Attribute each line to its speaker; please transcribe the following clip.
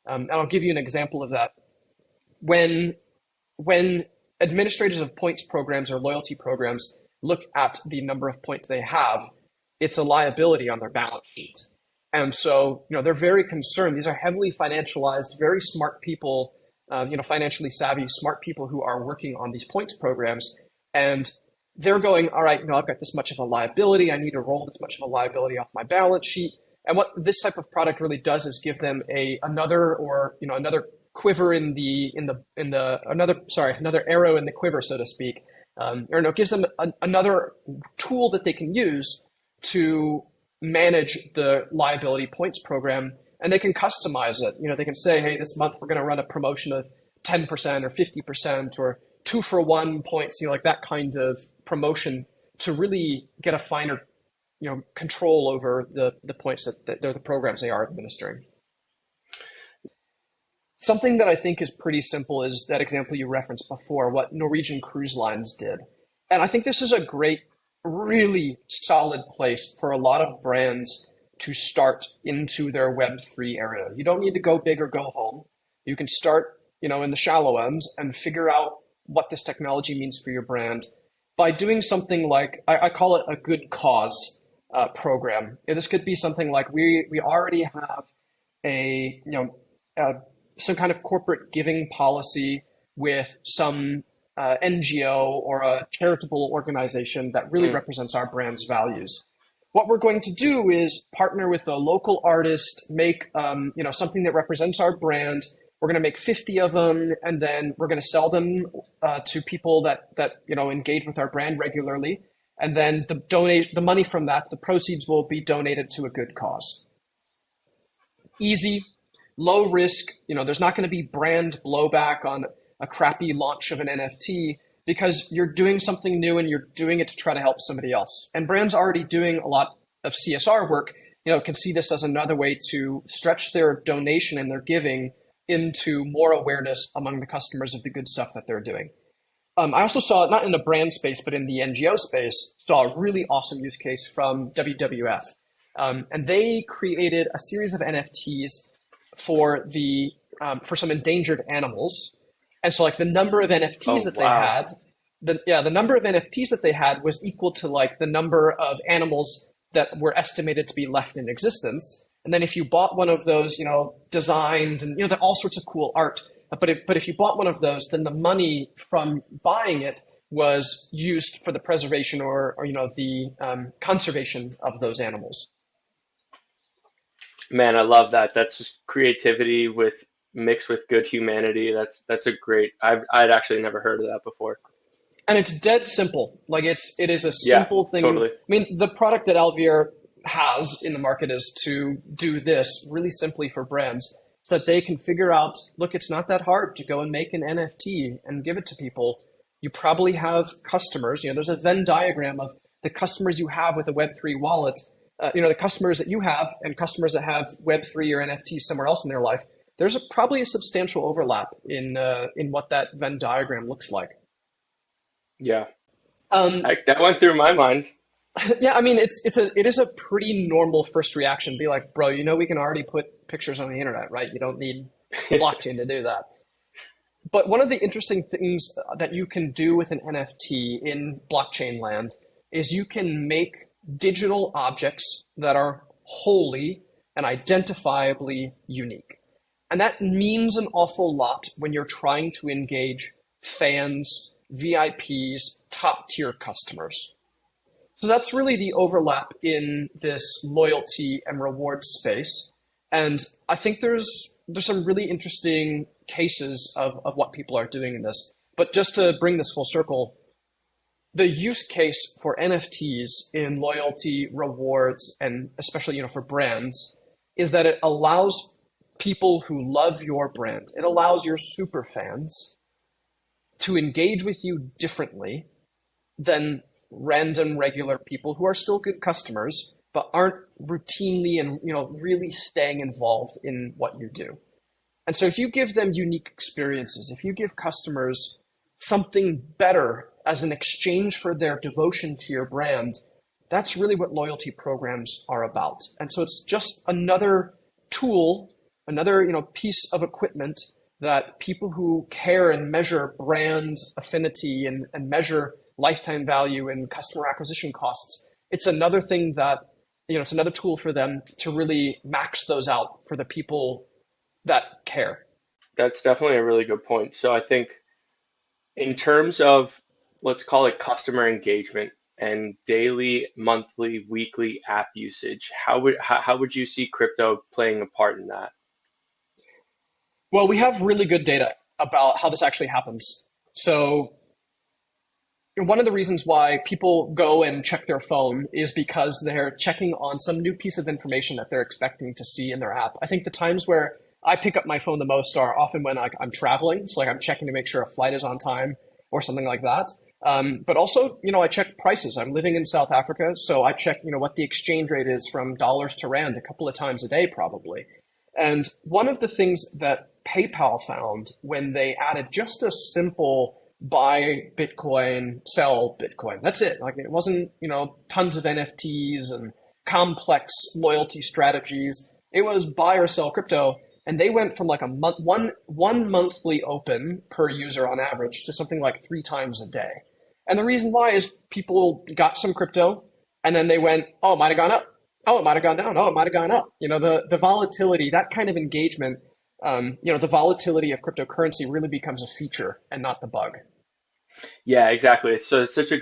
Speaker 1: And I'll give you an example of that. When when administrators of points programs or loyalty programs look at the number of points they have, it's a liability on their balance sheet. And so, they're very concerned. These are heavily financialized, very smart people, financially savvy, smart people who are working on these points programs. And they're going, all right, I've got this much of a liability. I need to roll this much of a liability off my balance sheet. And what this type of product really does is give them another quiver another arrow in the quiver, so to speak. It gives them another tool that they can use to manage the liability points program, and they can customize it. They can say, hey, this month we're going to run a promotion of 10% or 50% or 2-for-1 points, like that kind of promotion to really get a finer, control over the points that they're the programs they are administering. Something that I think is pretty simple is that example you referenced before, what Norwegian Cruise Lines did. And I think this is a great, really solid place for a lot of brands to start into their Web3 area. You don't need to go big or go home. You can start, in the shallow end and figure out what this technology means for your brand by doing something like, I call it a good cause program. This could be something like we already have some kind of corporate giving policy with some NGO or a charitable organization that really represents our brand's values. What we're going to do is partner with a local artist, make something that represents our brand. We're going to make 50 of them, and then we're going to sell them to people that engage with our brand regularly. And then the money from that, the proceeds will be donated to a good cause. Easy, low risk. There's not going to be brand blowback on a crappy launch of an NFT because you're doing something new and you're doing it to try to help somebody else. And brands already doing a lot of CSR work, can see this as another way to stretch their donation and their giving into more awareness among the customers of the good stuff that they're doing. I also saw, not in the brand space, but in the NGO space, saw a really awesome use case from WWF. And they created a series of NFTs for some endangered animals. And so the number of NFTs they had, the number of NFTs that they had was equal to the number of animals that were estimated to be left in existence. And then if you bought one of those, designed and, they're all sorts of cool art. But if you bought one of those, then the money from buying it was used for the preservation or the conservation of those animals.
Speaker 2: Man, I love that. That's just creativity mixed with good humanity. That's a great. I'd actually never heard of that before.
Speaker 1: And it's dead simple. It is a simple thing.
Speaker 2: Totally.
Speaker 1: I mean, the product that Alviere has in the market is to do this really simply for brands so that they can figure out, look, it's not that hard to go and make an NFT and give it to people. You probably have customers. There's a Venn diagram of the customers you have with a Web3 wallet. The customers that you have and customers that have Web3 or NFTs somewhere else in their life. There's probably a substantial overlap in what that Venn diagram looks like.
Speaker 2: Yeah, that went through my mind.
Speaker 1: Yeah, I mean, it is a pretty normal first reaction. Be like, bro, we can already put pictures on the internet, right? You don't need blockchain to do that. But one of the interesting things that you can do with an NFT in blockchain land is you can make digital objects that are wholly and identifiably unique. And that means an awful lot when you're trying to engage fans, VIPs, top tier customers. So that's really the overlap in this loyalty and reward space. And I think there's some really interesting cases of what people are doing in this. But just to bring this full circle, the use case for NFTs in loyalty, rewards, and especially for brands is that it allows people who love your brand, it allows your super fans to engage with you differently than random regular people who are still good customers but aren't routinely and really staying involved in what you do. And so if you give them unique experiences, if you give customers something better as an exchange for their devotion to your brand, that's really what loyalty programs are about. And so it's just another tool another piece of equipment that people who care and measure brand affinity and measure lifetime value and customer acquisition costs, it's another thing that it's another tool for them to really max those out for the people that care.
Speaker 2: That's definitely a really good point. So I think in terms of, let's call it customer engagement and daily, monthly, weekly app usage, how would you see crypto playing a part in that?
Speaker 1: Well, we have really good data about how this actually happens. So one of the reasons why people go and check their phone is because they're checking on some new piece of information that they're expecting to see in their app. I think the times where I pick up my phone the most are often when I'm traveling. So like I'm checking to make sure a flight is on time or something like that. But also, I check prices. I'm living in South Africa, so I check, what the exchange rate is from dollars to rand a couple of times a day, probably. And one of the things that PayPal found when they added just a simple buy Bitcoin, sell Bitcoin. That's it. Like it wasn't, tons of NFTs and complex loyalty strategies. It was buy or sell crypto. And they went from like a month, one monthly open per user on average to something like 3 times a day. And the reason why is people got some crypto and then they went, oh, it might have gone up. Oh, it might have gone down. Oh, it might have gone up. The volatility, that kind of engagement, the volatility of cryptocurrency really becomes a feature and not the bug.
Speaker 2: Yeah, exactly. So it's such a